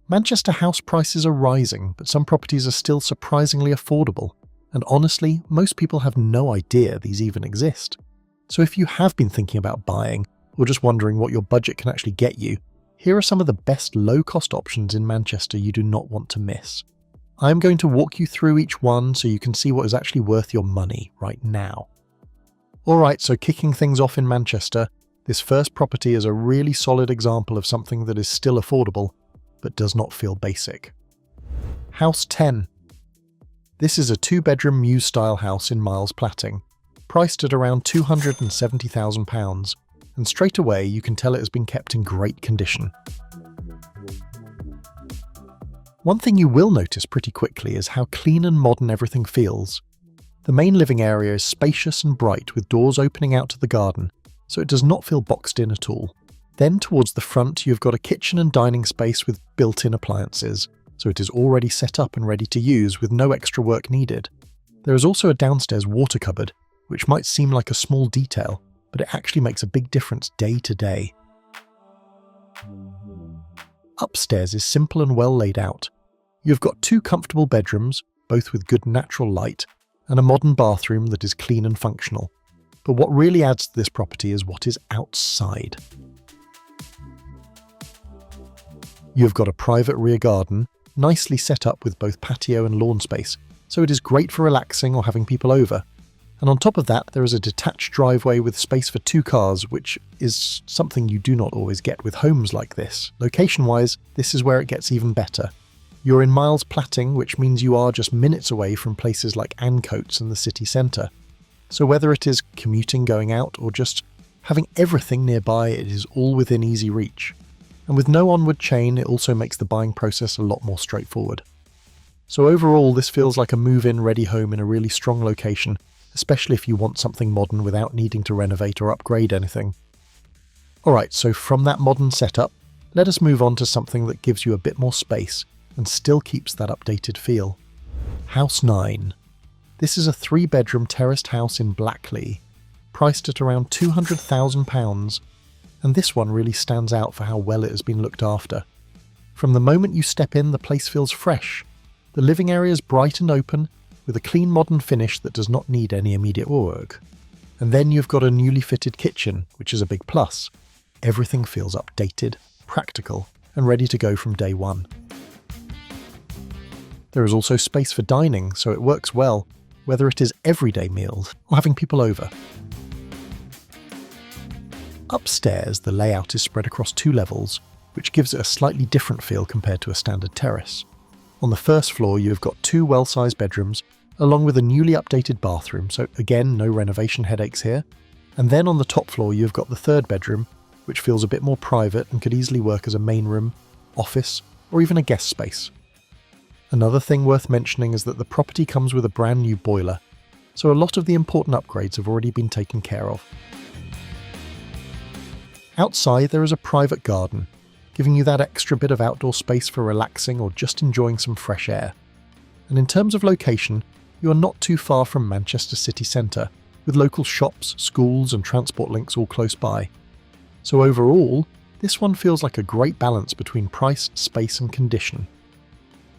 Manchester house prices are rising, but some properties are still surprisingly affordable. And honestly, most people have no idea these even exist. So if you have been thinking about buying, or just wondering what your budget can actually get you, here are some of the best low-cost options in Manchester you do not want to miss. I'm going to walk you through each one so you can see what is actually worth your money right now. Alright, so kicking things off in Manchester, this first property is a really solid example of something that is still affordable, but does not feel basic. House 10. This is a 2-bedroom Mews-style house in Miles Platting, priced at around £270,000, and straight away you can tell it has been kept in great condition. One thing you will notice pretty quickly is how clean and modern everything feels. The main living area is spacious and bright with doors opening out to the garden, so it does not feel boxed in at all. Then towards the front you've got a kitchen and dining space with built-in appliances, so it is already set up and ready to use with no extra work needed. There is also a downstairs water cupboard, which might seem like a small detail, but it actually makes a big difference day to day. Upstairs is simple and well laid out. You've got 2 comfortable bedrooms, both with good natural light, and a modern bathroom that is clean and functional. But what really adds to this property is what is outside. You've got a private rear garden, nicely set up with both patio and lawn space, so it is great for relaxing or having people over. And on top of that, there is a detached driveway with space for 2 cars, which is something you do not always get with homes like this. Location-wise, this is where it gets even better. You're in Miles Platting, which means you are just minutes away from places like Ancoats and the city centre. So whether it is commuting going out or just having everything nearby, it is all within easy reach. And with no onward chain, it also makes the buying process a lot more straightforward. So overall, this feels like a move-in ready home in a really strong location, especially if you want something modern without needing to renovate or upgrade anything. Alright, so from that modern setup, let us move on to something that gives you a bit more space and still keeps that updated feel. House 9. This is a 3-bedroom terraced house in Blackley, priced at around £200,000, and this one really stands out for how well it has been looked after. From the moment you step in, the place feels fresh. The living area is bright and open, with a clean modern finish that does not need any immediate work. And then you've got a newly fitted kitchen, which is a big plus. Everything feels updated, practical, and ready to go from day one. There is also space for dining, so it works well, whether it is everyday meals or having people over. Upstairs, the layout is spread across 2 levels, which gives it a slightly different feel compared to a standard terrace. On the first floor, you've got 2 well-sized bedrooms, along with a newly updated bathroom, so again, no renovation headaches here. And then on the top floor, you've got the 3rd bedroom, which feels a bit more private and could easily work as a main room, office, or even a guest space. Another thing worth mentioning is that the property comes with a brand new boiler, so a lot of the important upgrades have already been taken care of. Outside there is a private garden, giving you that extra bit of outdoor space for relaxing or just enjoying some fresh air. And in terms of location, you are not too far from Manchester city centre, with local shops, schools and transport links all close by. So overall, this one feels like a great balance between price, space and condition.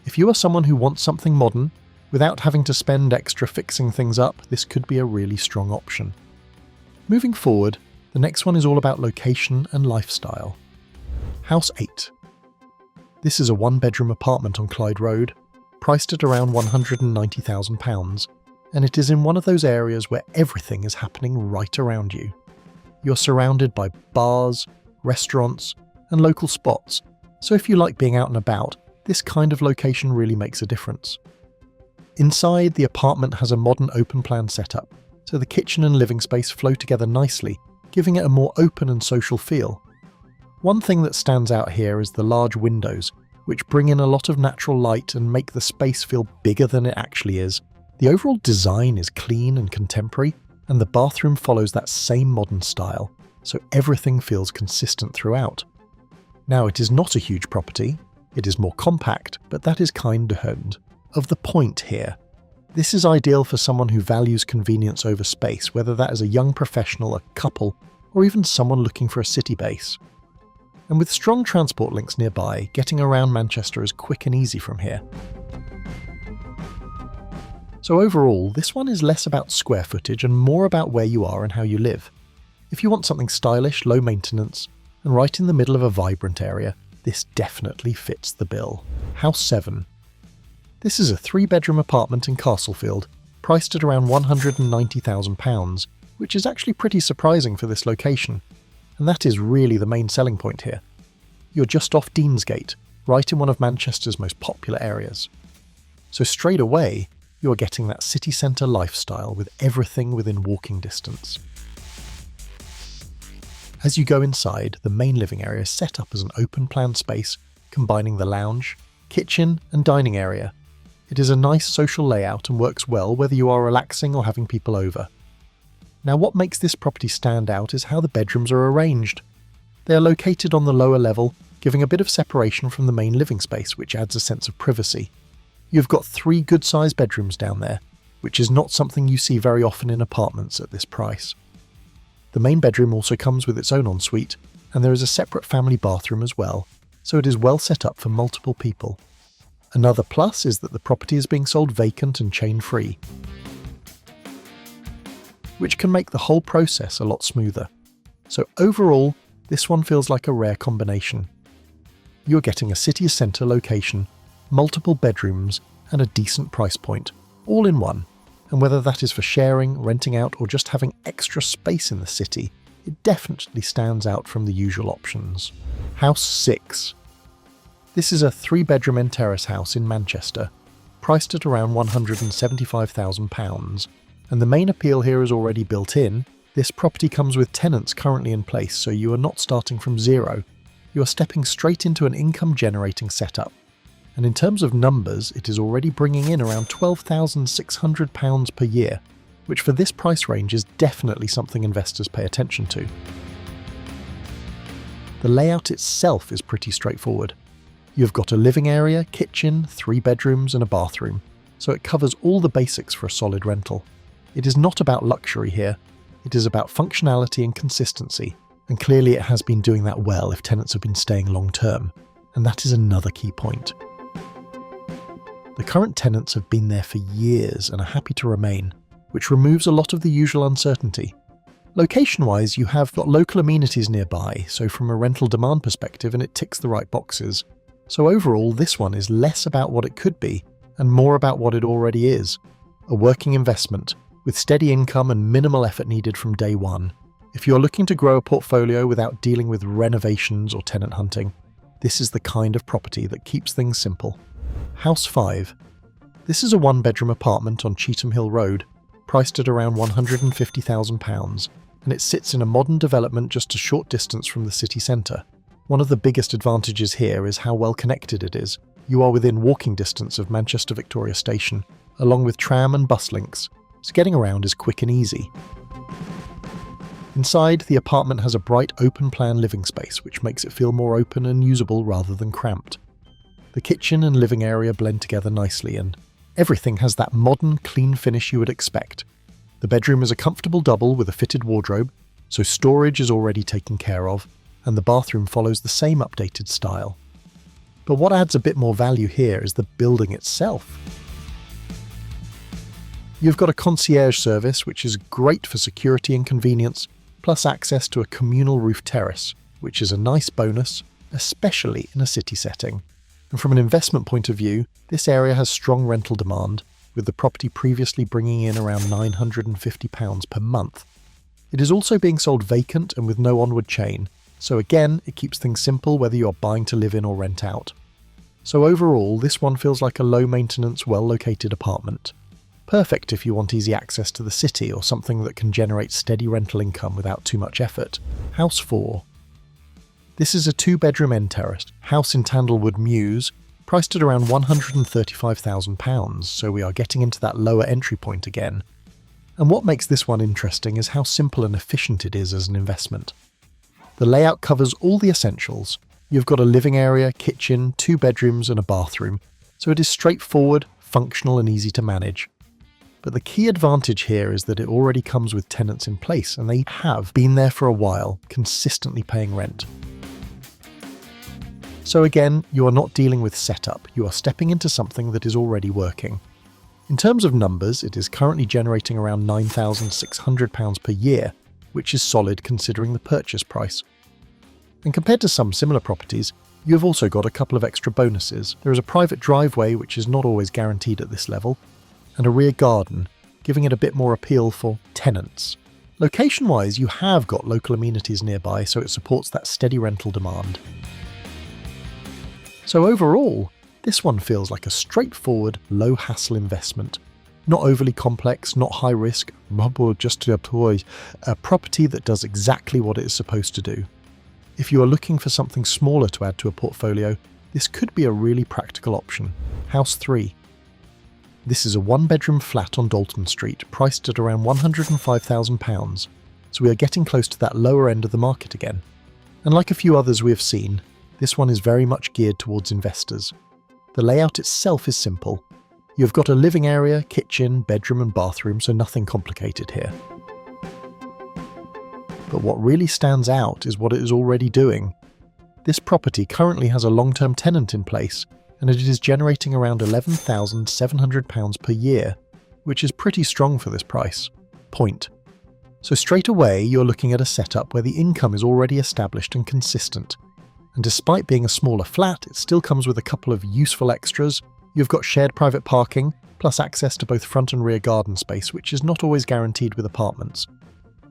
If you are someone who wants something modern, without having to spend extra fixing things up, this could be a really strong option. Moving forward, the next one is all about location and lifestyle. House 8. This is a 1-bedroom apartment on Clyde Road, priced at around £190,000, and it is in one of those areas where everything is happening right around you. You're surrounded by bars, restaurants, and local spots, so if you like being out and about, this kind of location really makes a difference. Inside, the apartment has a modern open-plan setup, so the kitchen and living space flow together nicely, giving it a more open and social feel. One thing that stands out here is the large windows, which bring in a lot of natural light and make the space feel bigger than it actually is. The overall design is clean and contemporary, and the bathroom follows that same modern style, so everything feels consistent throughout. Now, it is not a huge property. It is more compact, but that is kind of the point here. This is ideal for someone who values convenience over space, whether that is a young professional, a couple, or even someone looking for a city base. And with strong transport links nearby, getting around Manchester is quick and easy from here. So overall, this one is less about square footage and more about where you are and how you live. If you want something stylish, low maintenance, and right in the middle of a vibrant area, this definitely fits the bill. House 7. This is a 3-bedroom apartment in Castlefield, priced at around £190,000, which is actually pretty surprising for this location. And that is really the main selling point here. You're just off Deansgate, right in one of Manchester's most popular areas. So straight away, you're getting that city centre lifestyle with everything within walking distance. As you go inside, the main living area is set up as an open-plan space, combining the lounge, kitchen and dining area. It is a nice social layout and works well whether you are relaxing or having people over. Now what makes this property stand out is how the bedrooms are arranged. They are located on the lower level, giving a bit of separation from the main living space, which adds a sense of privacy. You've got 3 good-sized bedrooms down there, which is not something you see very often in apartments at this price. The main bedroom also comes with its own ensuite, and there is a separate family bathroom as well, so it is well set up for multiple people. Another plus is that the property is being sold vacant and chain-free, which can make the whole process a lot smoother. So overall, this one feels like a rare combination. You're getting a city centre location, multiple bedrooms, and a decent price point, all in one. And whether that is for sharing, renting out, or just having extra space in the city, it definitely stands out from the usual options. House 6. This is a 3-bedroom end terrace house in Manchester, priced at around £175,000. And the main appeal here is already built in. This property comes with tenants currently in place, so you are not starting from zero. You are stepping straight into an income-generating setup. And in terms of numbers, it is already bringing in around £12,600 per year, which for this price range is definitely something investors pay attention to. The layout itself is pretty straightforward. You've got a living area, kitchen, 3 bedrooms and a bathroom, so it covers all the basics for a solid rental. It is not about luxury here, it is about functionality and consistency, and clearly it has been doing that well if tenants have been staying long term, and that is another key point. The current tenants have been there for years and are happy to remain, which removes a lot of the usual uncertainty. Location-wise, you have got local amenities nearby, so from a rental demand perspective, and it ticks the right boxes. So overall, this one is less about what it could be, and more about what it already is. A working investment, with steady income and minimal effort needed from day one. If you're looking to grow a portfolio without dealing with renovations or tenant hunting, this is the kind of property that keeps things simple. House 5. This is a 1-bedroom apartment on Cheetham Hill Road, priced at around £150,000, and it sits in a modern development just a short distance from the city centre. One of the biggest advantages here is how well connected it is. You are within walking distance of Manchester Victoria Station, along with tram and bus links, so getting around is quick and easy. Inside, the apartment has a bright open-plan living space, which makes it feel more open and usable rather than cramped. The kitchen and living area blend together nicely, and everything has that modern, clean finish you would expect. The bedroom is a comfortable double with a fitted wardrobe, so storage is already taken care of, and the bathroom follows the same updated style. But what adds a bit more value here is the building itself. You've got a concierge service, which is great for security and convenience, plus access to a communal roof terrace, which is a nice bonus, especially in a city setting. And from an investment point of view, this area has strong rental demand, with the property previously bringing in around £950 per month. It is also being sold vacant and with no onward chain, so again, it keeps things simple whether you're buying to live in or rent out. So overall, this one feels like a low-maintenance, well-located apartment. Perfect if you want easy access to the city or something that can generate steady rental income without too much effort. House 4. This is a 2-bedroom end terrace house in Tandlewood Mews, priced at around £135,000, so we are getting into that lower entry point again. And what makes this one interesting is how simple and efficient it is as an investment. The layout covers all the essentials. You've got a living area, kitchen, 2 bedrooms and a bathroom, so it is straightforward, functional and easy to manage. But the key advantage here is that it already comes with tenants in place, and they have been there for a while, consistently paying rent. So again, you are not dealing with setup, you are stepping into something that is already working. In terms of numbers, it is currently generating around £9,600 per year, which is solid considering the purchase price. And compared to some similar properties, you have also got a couple of extra bonuses. There is a private driveway, which is not always guaranteed at this level, and a rear garden, giving it a bit more appeal for tenants. Location-wise, you have got local amenities nearby, so it supports that steady rental demand. So overall, this one feels like a straightforward, low-hassle investment. Not overly complex, not high risk, just to employ a property that does exactly what it is supposed to do. If you are looking for something smaller to add to a portfolio, this could be a really practical option. House 3. This is a one-bedroom flat on Dalton Street, priced at around £105,000, so we are getting close to that lower end of the market again. And like a few others we have seen, this one is very much geared towards investors. The layout itself is simple. You've got a living area, kitchen, bedroom and bathroom, so nothing complicated here. But what really stands out is what it is already doing. This property currently has a long-term tenant in place, and it is generating around £11,700 per year, which is pretty strong for this price. Point. So straight away you're looking at a setup where the income is already established and consistent. And despite being a smaller flat, it still comes with a couple of useful extras. You've got shared private parking, plus access to both front and rear garden space, which is not always guaranteed with apartments.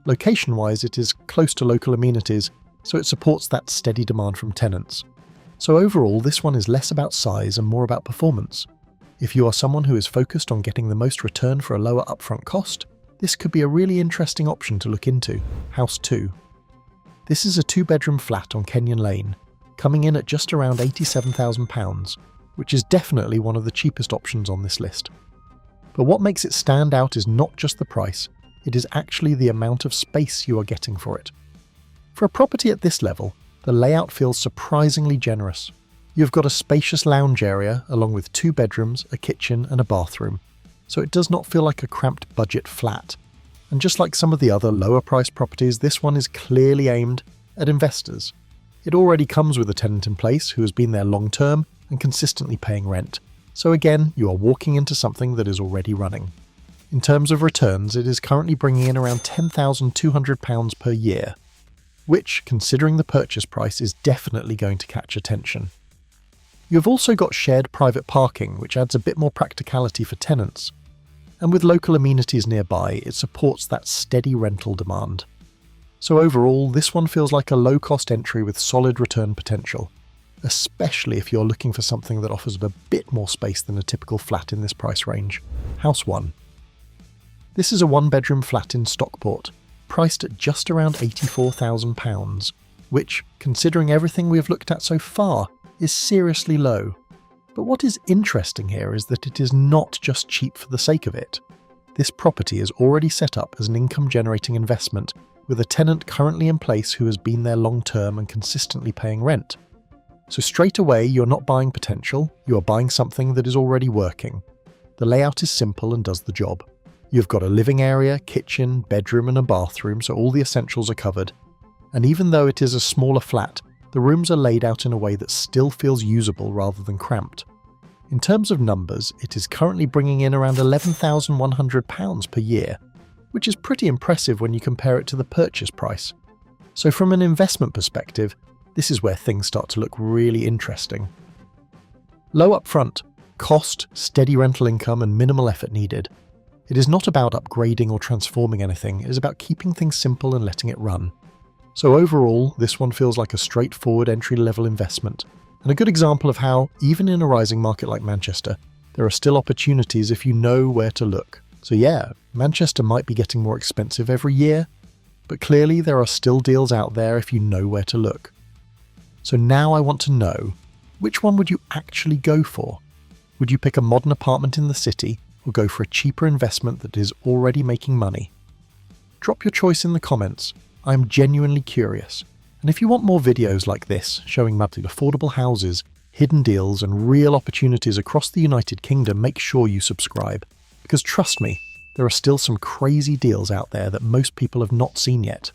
Location-wise, it is close to local amenities, so it supports that steady demand from tenants. So overall, this one is less about size and more about performance. If you are someone who is focused on getting the most return for a lower upfront cost, this could be a really interesting option to look into. House 2. This is a 2-bedroom flat on Kenyon Lane, coming in at just around £87,000, which is definitely one of the cheapest options on this list. But what makes it stand out is not just the price, it is actually the amount of space you are getting for it. For a property at this level, the layout feels surprisingly generous. You've got a spacious lounge area along with 2 bedrooms, a kitchen and a bathroom, so it does not feel like a cramped budget flat. And just like some of the other lower priced properties, this one is clearly aimed at investors. It already comes with a tenant in place who has been there long term and consistently paying rent. So again, you are walking into something that is already running. In terms of returns, it is currently bringing in around £10,200 per year, which, considering the purchase price, is definitely going to catch attention. You have also got shared private parking, which adds a bit more practicality for tenants. And with local amenities nearby, it supports that steady rental demand. So overall, this one feels like a low-cost entry with solid return potential, especially if you're looking for something that offers a bit more space than a typical flat in this price range. House 1. This is a 1-bedroom flat in Stockport, priced at just around £84,000, which, considering everything we have looked at so far, is seriously low. But what is interesting here is that it is not just cheap for the sake of it. This property is already set up as an income-generating investment, with a tenant currently in place who has been there long-term and consistently paying rent. So straight away, you're not buying potential, you are buying something that is already working. The layout is simple and does the job. You've got a living area, kitchen, bedroom and a bathroom, so all the essentials are covered. And even though it is a smaller flat, the rooms are laid out in a way that still feels usable rather than cramped. In terms of numbers, it is currently bringing in around £11,100 per year, which is pretty impressive when you compare it to the purchase price. So from an investment perspective, this is where things start to look really interesting. Low upfront, cost, steady rental income and minimal effort needed. It is not about upgrading or transforming anything, it is about keeping things simple and letting it run. So overall, this one feels like a straightforward entry-level investment, and a good example of how, even in a rising market like Manchester, there are still opportunities if you know where to look. So yeah, Manchester might be getting more expensive every year, but clearly there are still deals out there if you know where to look. So now I want to know, which one would you actually go for? Would you pick a modern apartment in the city, or go for a cheaper investment that is already making money? Drop your choice in the comments. I am genuinely curious. And if you want more videos like this, showing affordable houses, hidden deals and real opportunities across the United Kingdom, make sure you subscribe. Because trust me, there are still some crazy deals out there that most people have not seen yet.